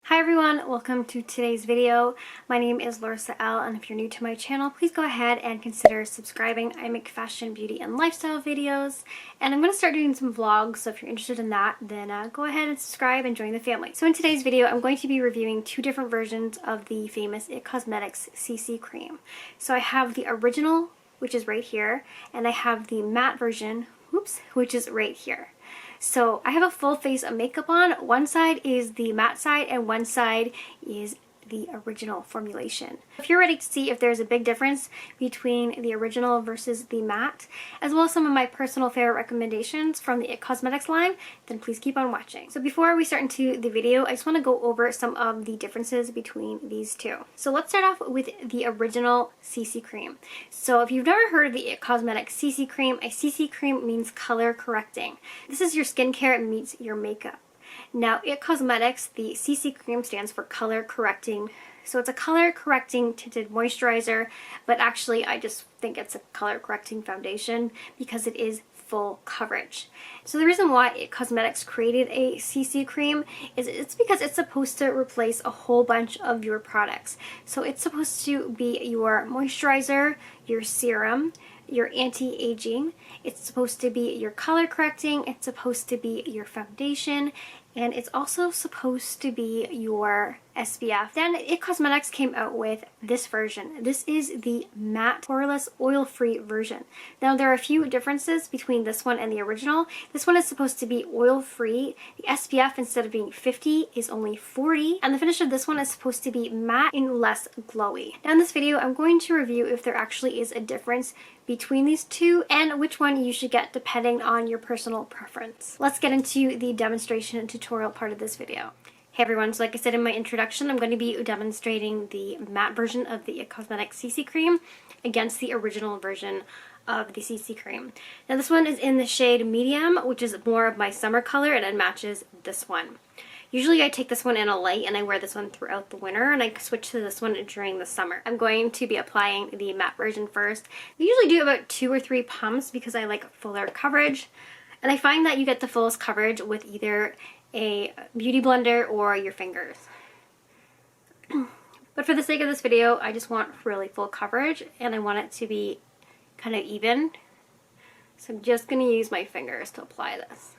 Hi everyone, welcome to today's video. My name is Larissa L, and if you're new to my channel, please go ahead and consider subscribing. I make fashion, beauty, and lifestyle videos, and I'm going to start doing some vlogs, so if you're interested in that, then go ahead and subscribe and join the family. So in today's video, I'm going to be reviewing two different versions of the famous IT Cosmetics CC Cream. So I have the original, which is right here, and I have the matte version, which is right here. So I have a full face of makeup on. One side is the matte side and one side is the original formulation. If you're ready to see if there's a big difference between the original versus the matte, as well as some of my personal favorite recommendations from the IT Cosmetics line, then please keep on watching. So before we start into the video, I just want to go over some of the differences between these two. So let's start off with the original CC cream. So if you've never heard of the IT Cosmetics CC cream, a CC cream means color correcting. This is your skincare meets your makeup. Now, IT Cosmetics, the CC cream stands for color correcting. So it's a color correcting tinted moisturizer, but actually I just think it's a color correcting foundation because it is full coverage. So the reason why IT Cosmetics created a CC cream is it's because it's supposed to replace a whole bunch of your products. So it's supposed to be your moisturizer, your serum, your anti-aging, it's supposed to be your color correcting, it's supposed to be your foundation, and it's also supposed to be your SPF. Then IT Cosmetics came out with this version. This is the matte poreless oil-free version. Now there are a few differences between this one and the original. This one is supposed to be oil-free. The SPF, instead of being 50, is only 40, and the finish of this one is supposed to be matte and less glowy. Now in this video, I'm going to review if there actually is a difference between these two and which one you should get depending on your personal preference. Let's get into the demonstration and tutorial part of this video. Hey everyone, so like I said in my introduction, I'm going to be demonstrating the matte version of the IT Cosmetics CC cream against the original version of the CC cream. Now this one is in the shade medium, which is more of my summer color, and it matches this one. Usually I take this one in a light and I wear this one throughout the winter, and I switch to this one during the summer. I'm going to be applying the matte version first. I usually do about 2 or 3 pumps because I like fuller coverage, and I find that you get the fullest coverage with either a beauty blender or your fingers. But for the sake of this video, I just want really full coverage and I want it to be kind of even. So I'm just going to use my fingers to apply this.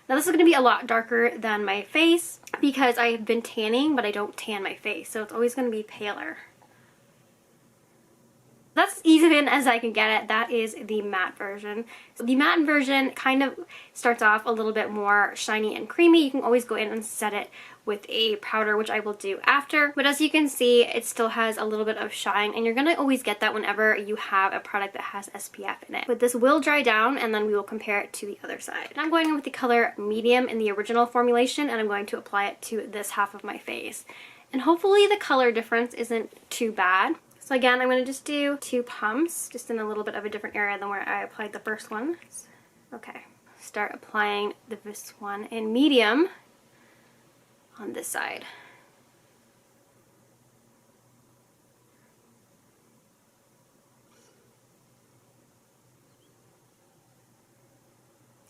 Now this is going to be a lot darker than my face because I've been tanning, but I don't tan my face, so it's always going to be paler. That's as even as I can get it. That is the matte version. So the matte version kind of starts off a little bit more shiny and creamy. You can always go in and set it with a powder, which I will do after. But as you can see, it still has a little bit of shine, and you're going to always get that whenever you have a product that has SPF in it. But this will dry down, and then we will compare it to the other side. And I'm going in with the color medium in the original formulation, and I'm going to apply it to this half of my face. And hopefully the color difference isn't too bad. So again, I'm going to just do 2 pumps, just in a little bit of a different area than where I applied the first one. Okay, start applying this one in medium on this side.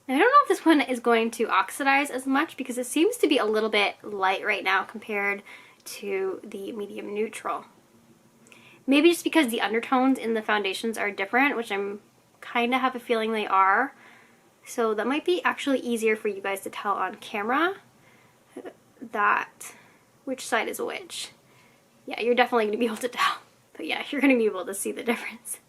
Now, I don't know if this one is going to oxidize as much because it seems to be a little bit light right now compared to the medium neutral. Maybe just because the undertones in the foundations are different, which I'm kind of have a feeling they are. So that might be actually easier for you guys to tell on camera that which side is which. Yeah, you're definitely going to be able to tell. But yeah, you're going to be able to see the difference.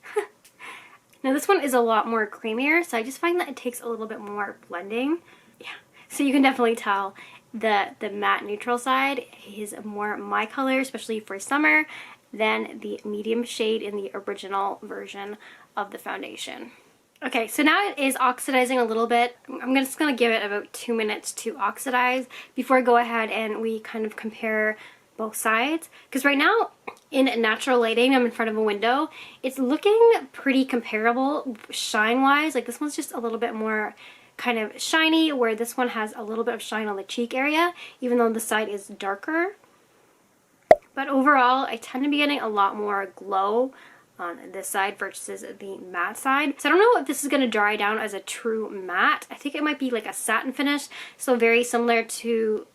Now this one is a lot more creamier, so I just find that it takes a little bit more blending. Yeah, so you can definitely tell the matte neutral side is more my color, especially for summer, than the medium shade in the original version of the foundation. Okay, so now it is oxidizing a little bit. I'm just going to give it about 2 minutes to oxidize before I go ahead and we kind of compare both sides. Because right now, in natural lighting, I'm in front of a window, it's looking pretty comparable shine-wise. Like this one's just a little bit more kind of shiny, where this one has a little bit of shine on the cheek area, even though the side is darker. But overall, I tend to be getting a lot more glow on this side versus the matte side. So I don't know if this is going to dry down as a true matte. I think it might be like a satin finish, so very similar to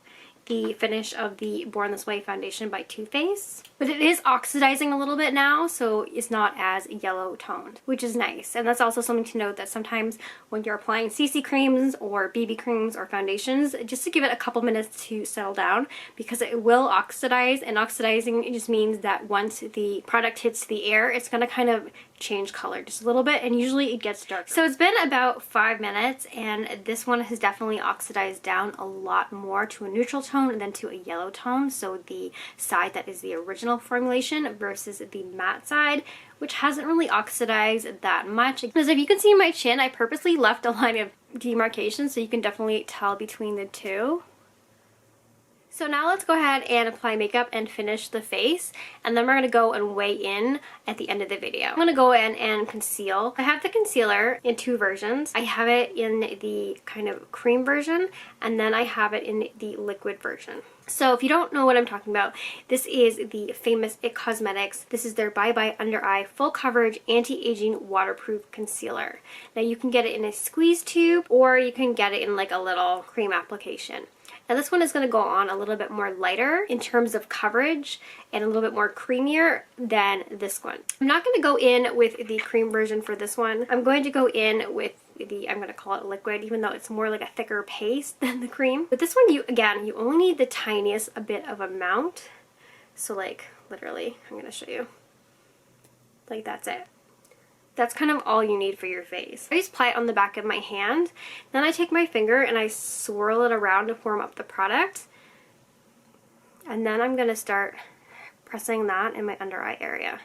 the finish of the Born This Way foundation by Too Faced. But it is oxidizing a little bit now, so it's not as yellow toned, which is nice. And that's also something to note, that sometimes when you're applying CC creams or BB creams or foundations, just to give it a couple minutes to settle down, because it will oxidize, and oxidizing, it just means that once the product hits the air, it's going to kind of change color just a little bit, and usually it gets dark. So it's been about 5 minutes, and this one has definitely oxidized down a lot more to a neutral tone than to a yellow tone. So the side that is the original formulation versus the matte side, which hasn't really oxidized that much. Because if you can see my chin, I purposely left a line of demarcation so you can definitely tell between the two. So now let's go ahead and apply makeup and finish the face, and then we're going to go and weigh in at the end of the video. I'm going to go in and conceal. I have the concealer in 2 versions. I have it in the kind of cream version, and then I have it in the liquid version. So if you don't know what I'm talking about, this is the famous IT Cosmetics. This is their Bye Bye Under Eye Full Coverage Anti-Aging Waterproof Concealer. Now you can get it in a squeeze tube, or you can get it in like a little cream application. Now this one is going to go on a little bit more lighter in terms of coverage and a little bit more creamier than this one. I'm not going to go in with the cream version for this one. I'm going to go in with the, I'm going to call it liquid, even though it's more like a thicker paste than the cream. But this one, you only need the tiniest a bit of amount. So like literally, I'm going to show you. Like that's it. That's kind of all you need for your face. I just apply it on the back of my hand. Then I take my finger and I swirl it around to form up the product. And then I'm going to start pressing that in my under eye area.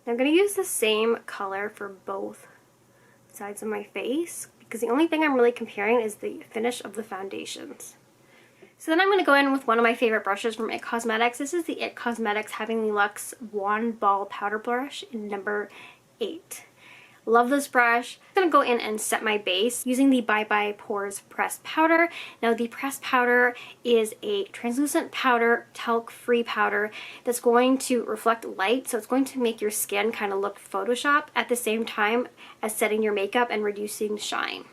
I'm going to use the same color for both sides of my face, because the only thing I'm really comparing is the finish of the foundations. So then I'm going to go in with one of my favorite brushes from IT Cosmetics. This is the IT Cosmetics Heavenly Luxe Wand Ball Powder Brush in number 8. Love this brush. I'm going to go in and set my base using the Bye Bye Pores Pressed Powder. Now the pressed powder is a translucent powder, talc-free powder that's going to reflect light, so it's going to make your skin kind of look Photoshop at the same time as setting your makeup and reducing shine.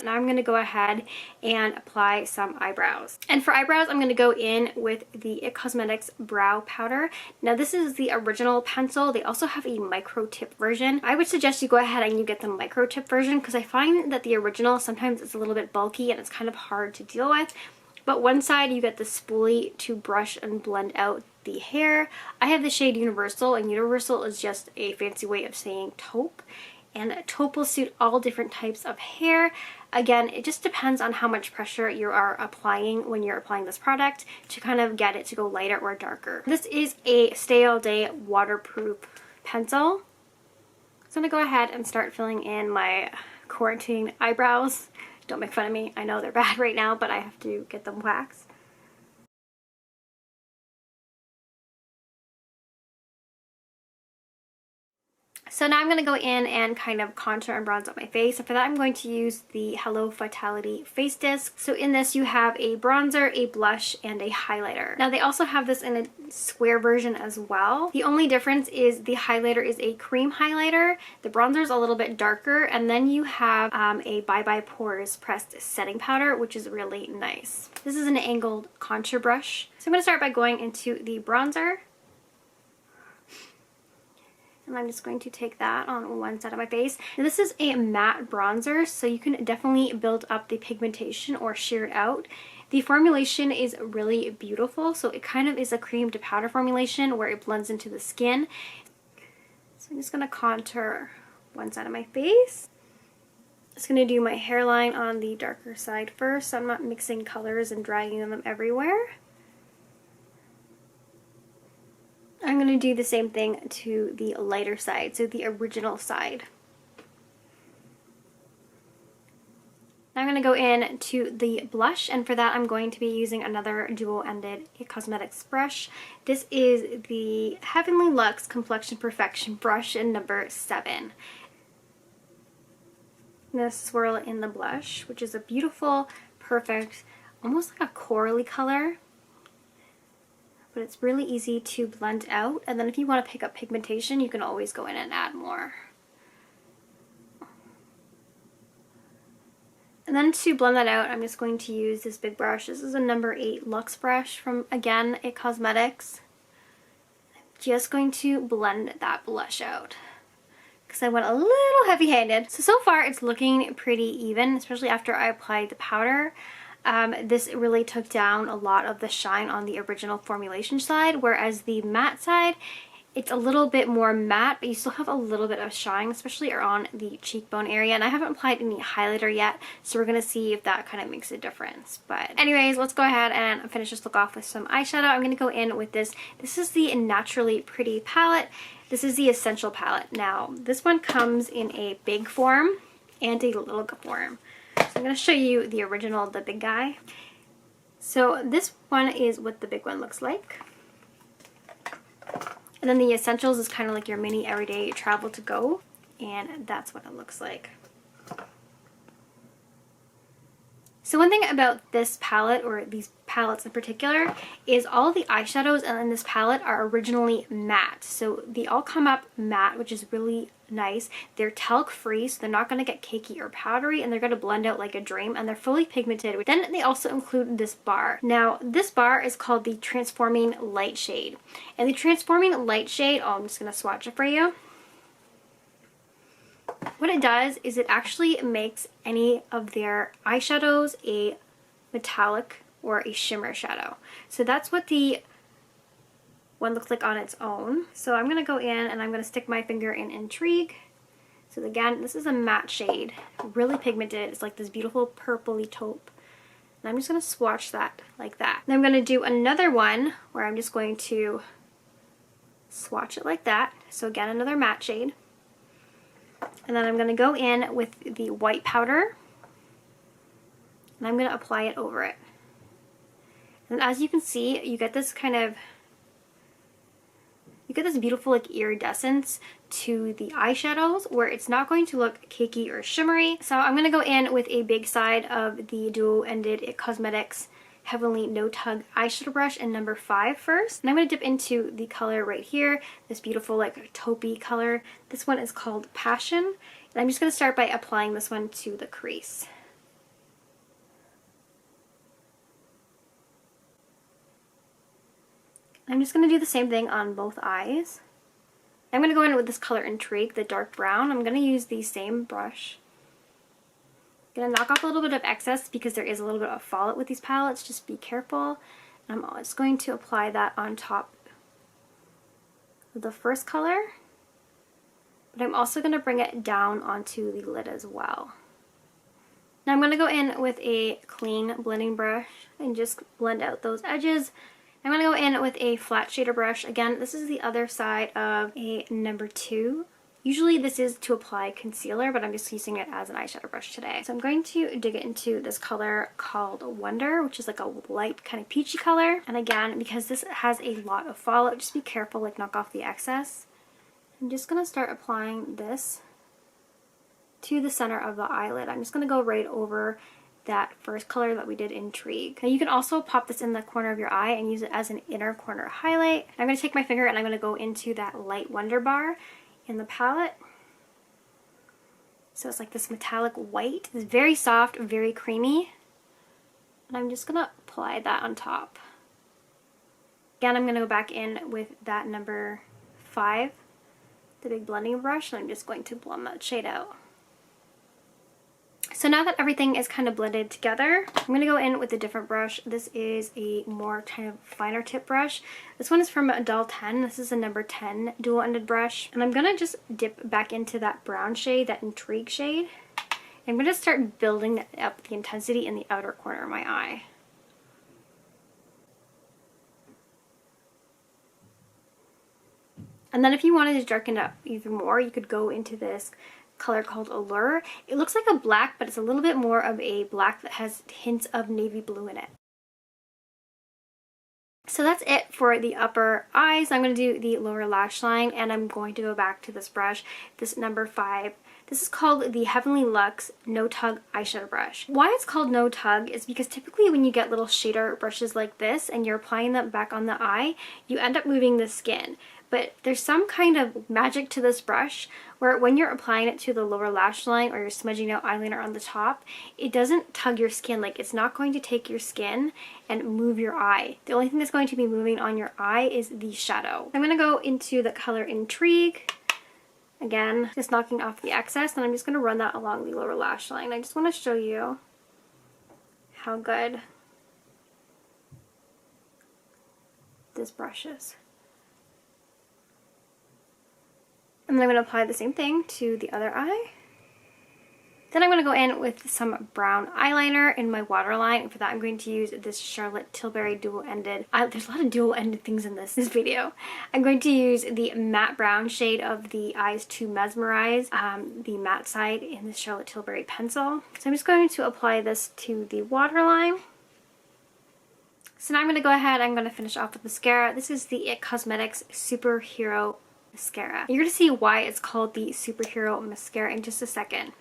Now I'm going to go ahead and apply some eyebrows. And for eyebrows, I'm going to go in with the IT Cosmetics Brow Powder. Now this is the original pencil. They also have a micro tip version. I would suggest you go ahead and you get the micro tip version, because I find that the original sometimes it's a little bit bulky and it's kind of hard to deal with. But one side you get the spoolie to brush and blend out the hair. I have the shade Universal, and Universal is just a fancy way of saying taupe. And taupe will suit all different types of hair. Again, it just depends on how much pressure you are applying when you're applying this product to kind of get it to go lighter or darker. This is a stay all day waterproof pencil. So I'm going to go ahead and start filling in my quarantine eyebrows. Don't make fun of me. I know they're bad right now, but I have to get them waxed. So now I'm going to go in and kind of contour and bronze up my face. And for that, I'm going to use the Hello Vitality Face Disc. So in this, you have a bronzer, a blush, and a highlighter. Now they also have this in a square version as well. The only difference is the highlighter is a cream highlighter. The bronzer is a little bit darker. And then you have a Bye Bye Pores Pressed Setting Powder, which is really nice. This is an angled contour brush. So I'm going to start by going into the bronzer. And I'm just going to take that on one side of my face. Now this is a matte bronzer, so you can definitely build up the pigmentation or sheer it out. The formulation is really beautiful, so it kind of is a cream to powder formulation where it blends into the skin. So I'm just going to contour one side of my face. Just going to do my hairline on the darker side first, so I'm not mixing colors and dragging them everywhere. I'm going to do the same thing to the lighter side, so the original side. Now I'm going to go in to the blush, and for that I'm going to be using another dual-ended IT Cosmetics brush. This is the Heavenly Luxe Complexion Perfection brush in number 7. I'm going to swirl it in the blush, which is a beautiful, perfect, almost like a corally color. But it's really easy to blend out, and then if you want to pick up pigmentation, you can always go in and add more. And then to blend that out, I'm just going to use this big brush. This is a number 8 Luxe brush from, again, It Cosmetics. I'm just going to blend that blush out because I went a little heavy-handed. So far it's looking pretty even, especially after I applied the powder. This really took down a lot of the shine on the original formulation side, whereas the matte side, it's a little bit more matte, but you still have a little bit of shine, especially on the cheekbone area. And I haven't applied any highlighter yet, so we're going to see if that kind of makes a difference. But anyways, let's go ahead and finish this look off with some eyeshadow. I'm going to go in with this. This is the Naturally Pretty palette. This is the Essential palette. Now, this one comes in a big form and a little form. So I'm going to show you the original, the big guy. So this one is what the big one looks like. And then the Essentials is kind of like your mini everyday travel to go, and that's what it looks like. So one thing about this palette, or these palettes in particular, is all the eyeshadows in this palette are originally matte. So they all come up matte, which is really nice. They're talc free, so they're not going to get cakey or powdery, and they're going to blend out like a dream, and they're fully pigmented. Then they also include this bar. Now this bar is called the Transforming Light shade, and the Transforming Light shade, I'm just going to swatch it for you. What it does is it actually makes any of their eyeshadows a metallic or a shimmer shadow. So that's what the one looks like on its own. So I'm going to go in and I'm going to stick my finger in Intrigue. So again, this is a matte shade, really pigmented. It's like this beautiful purpley taupe. And I'm just going to swatch that like that. Then I'm going to do another one where I'm just going to swatch it like that. So again, another matte shade. And then I'm going to go in with the white powder and I'm going to apply it over it. And as you can see, you get this kind of, you get this beautiful like iridescence to the eyeshadows where it's not going to look cakey or shimmery. So I'm going to go in with a big side of the dual-ended It Cosmetics Heavenly No Tug eyeshadow brush in number 5 first. And I'm going to dip into the color right here, this beautiful like taupey color. This one is called Passion. And I'm just going to start by applying this one to the crease. I'm just going to do the same thing on both eyes. I'm going to go in with this color Intrigue, the dark brown. I'm going to use the same brush. I'm going to knock off a little bit of excess because there is a little bit of fallout with these palettes. Just be careful. I'm just going to apply that on top of the first color. But I'm also going to bring it down onto the lid as well. Now I'm going to go in with a clean blending brush and just blend out those edges. I'm going to go in with a flat shader brush. Again, this is the other side of a number 2. Usually this is to apply concealer, but I'm just using it as an eyeshadow brush today. So I'm going to dig into this color called Wonder, which is like a light kind of peachy color. And again, because this has a lot of fallout, just be careful, like knock off the excess. I'm just going to start applying this to the center of the eyelid. I'm just going to go right over that first color that we did, Intrigue. Now you can also pop this in the corner of your eye and use it as an inner corner highlight. I'm going to take my finger and I'm going to go into that light Wonder bar in the palette. So it's like this metallic white. It's very soft, very creamy. And I'm just going to apply that on top. Again, I'm going to go back in with that number 5, the big blending brush, and I'm just going to blend that shade out. So now that everything is kind of blended together, I'm going to go in with a different brush. This is a more kind of finer tip brush. This one is from Doll 10. This is a number 10 dual-ended brush. And I'm going to just dip back into that brown shade, that Intrigue shade. And I'm going to start building up the intensity in the outer corner of my eye. And then if you wanted to darken it up even more, you could go into this color called Allure. It looks like a black, but it's a little bit more of a black that has hints of navy blue in it. So that's it for the upper eyes. I'm going to do the lower lash line, and I'm going to go back to this brush, this number 5. This is called the Heavenly Luxe No Tug eyeshadow brush. Why it's called No Tug is because typically when you get little shader brushes like this and you're applying them back on the eye, you end up moving the skin. but there's some kind of magic to this brush where when you're applying it to the lower lash line or you're smudging out eyeliner on the top, it doesn't tug your skin. Like, it's not going to take your skin and move your eye. The only thing that's going to be moving on your eye is the shadow. I'm going to go into the color Intrigue. Again, just knocking off the excess, and I'm just going to run that along the lower lash line. I just want to show you how good this brush is. And then I'm going to apply the same thing to the other eye. Then I'm going to go in with some brown eyeliner in my waterline. And for that, I'm going to use this Charlotte Tilbury dual-ended. There's a lot of dual-ended things in this video. I'm going to use the matte brown shade of the Eyes to Mesmerize, the matte side in the Charlotte Tilbury pencil. So I'm just going to apply this to the waterline. So now I'm going to go ahead, I'm going to finish off with mascara. This is the IT Cosmetics Superhero Mascara. You're going to see why it's called the Superhero Mascara in just a second.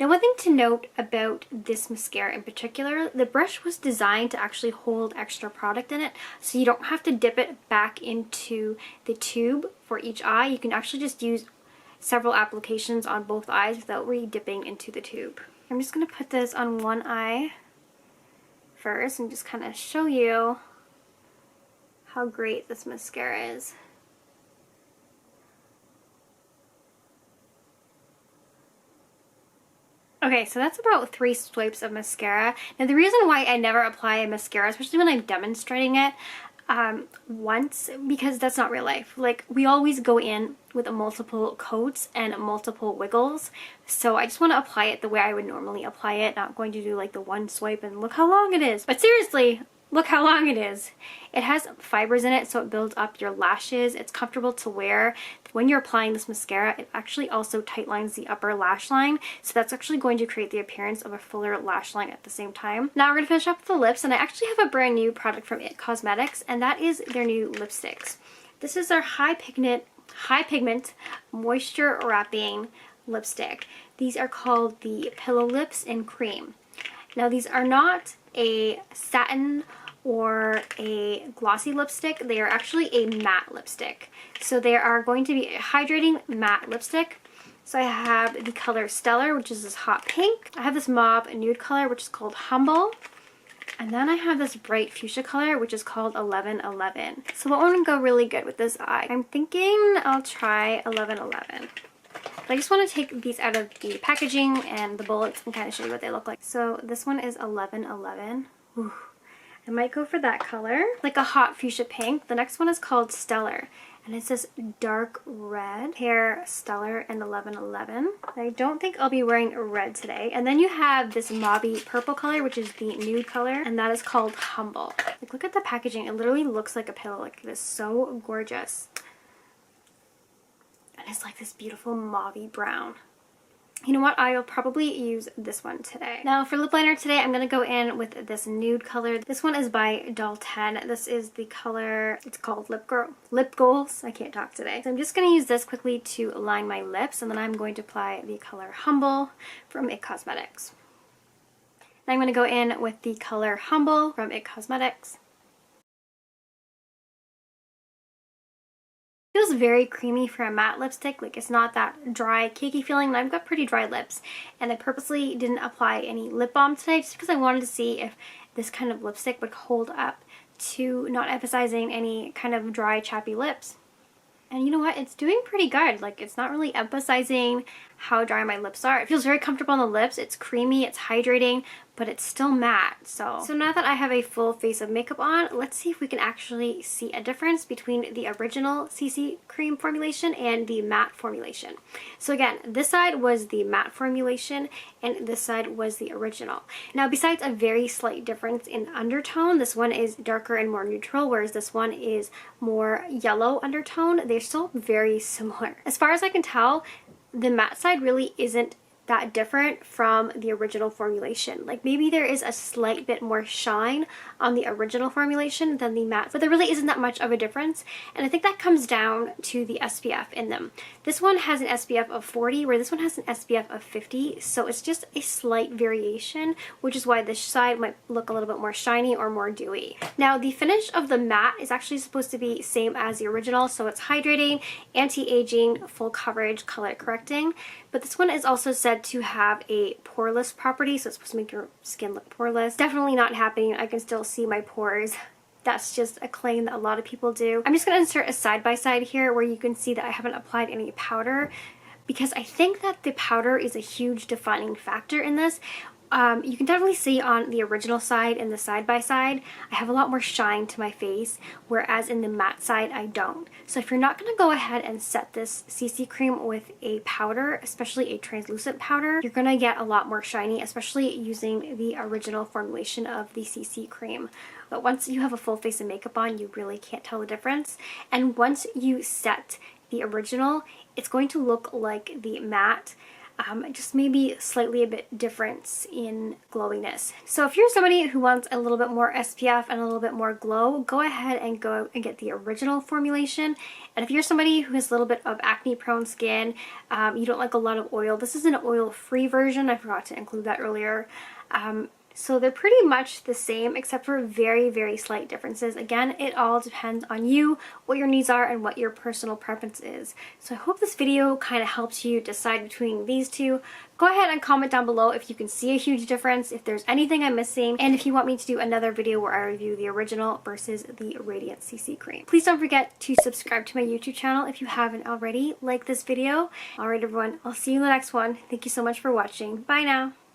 Now, one thing to note about this mascara in particular, the brush was designed to actually hold extra product in it, so you don't have to dip it back into the tube for each eye. You can actually just use several applications on both eyes without re-dipping into the tube. I'm just going to put this on one eye first and just kind of show you how great this mascara is. Okay, so that's about 3 swipes of mascara. Now, the reason why I never apply a mascara, especially when I'm demonstrating it, once, because that's not real life. Like, we always go in with multiple coats and multiple wiggles. So I just want to apply it the way I would normally apply it, not going to do like the one swipe and look how long it is. But seriously, look how long it is. It has fibers in it, so it builds up your lashes. It's comfortable to wear. When you're applying this mascara, it actually also tight lines the upper lash line, so that's actually going to create the appearance of a fuller lash line at the same time. Now we're going to finish up with the lips, and I actually have a brand new product from IT Cosmetics, and that is their new lipsticks. This is their high pigment moisture wrapping lipstick. These are called the Pillow Lips in Cream. Now, these are not a satin or a glossy lipstick. They are actually a matte lipstick. So they are going to be a hydrating matte lipstick. So I have the color Stellar, which is this hot pink. I have this mauve nude color, which is called Humble. And then I have this bright fuchsia color, which is called 1111. So what one would go really good with this eye? I'm thinking I'll try 1111. But I just want to take these out of the packaging and the bullets and kind of show you what they look like. So this one is 1111. Ooh. I might go for that color, like a hot fuchsia pink. The next one is called Stellar, and it says dark red. Hair Stellar and 1111. I don't think I'll be wearing red today. And then you have this mauvey purple color, which is the nude color, and that is called Humble. Like, look at the packaging. It literally looks like a pillow. Like, it is so gorgeous. And it's like this beautiful mauvey brown. You know what? I'll probably use this one today. Now for lip liner today, I'm going to go in with this nude color. This one is by Doll 10. This is the color, it's called Lip Goals. I can't talk today. So I'm just going to use this quickly to line my lips, and then I'm going to apply the color Humble from IT Cosmetics. Now I'm going to go in with the color Humble from IT Cosmetics. Feels very creamy for a matte lipstick. Like, it's not that dry, cakey feeling. And I've got pretty dry lips, and I purposely didn't apply any lip balm today just because I wanted to see if this kind of lipstick would hold up to not emphasizing any kind of dry, chappy lips. And you know what? It's doing pretty good. Like, it's not really emphasizing how dry my lips are. It feels very comfortable on the lips. It's creamy, it's hydrating, but it's still matte. So now that I have a full face of makeup on, let's see if we can actually see a difference between the original CC cream formulation and the matte formulation. So again, this side was the matte formulation and this side was the original. Now, besides a very slight difference in undertone, this one is darker and more neutral, whereas this one is more yellow undertone. They're still very similar. As far as I can tell, the matte side really isn't that different from the original formulation. Like maybe there is a slight bit more shine on the original formulation than the matte, but there really isn't that much of a difference. And I think that comes down to the SPF in them. This one has an SPF of 40, where this one has an SPF of 50. So it's just a slight variation, which is why this side might look a little bit more shiny or more dewy. Now the finish of the matte is actually supposed to be same as the original. So it's hydrating, anti-aging, full coverage, color correcting. But this one is also said to have a poreless property, so it's supposed to make your skin look poreless. Definitely not happening. I can still see my pores. That's just a claim that a lot of people do. I'm just going to insert a side-by-side here where you can see that I haven't applied any powder, because I think that the powder is a huge defining factor in this. You can definitely see on the original side and the side-by-side, I have a lot more shine to my face, whereas in the matte side, I don't. So if you're not going to go ahead and set this CC cream with a powder, especially a translucent powder, you're going to get a lot more shiny, especially using the original formulation of the CC cream. But once you have a full face of makeup on, you really can't tell the difference. And once you set the original, it's going to look like the matte. Just maybe slightly a bit difference in glowiness. So if you're somebody who wants a little bit more SPF and a little bit more glow, go ahead and go and get the original formulation. And if you're somebody who has a little bit of acne prone skin, you don't like a lot of oil, this is an oil-free version. I forgot to include that earlier. So they're pretty much the same except for very, very slight differences. Again, it all depends on you, what your needs are, and what your personal preference is. So I hope this video kind of helps you decide between these two. Go ahead and comment down below if you can see a huge difference, if there's anything I'm missing, and if you want me to do another video where I review the original versus the Radiant CC Cream. Please don't forget to subscribe to my YouTube channel if you haven't already. Like this video. Alright everyone, I'll see you in the next one. Thank you so much for watching. Bye now!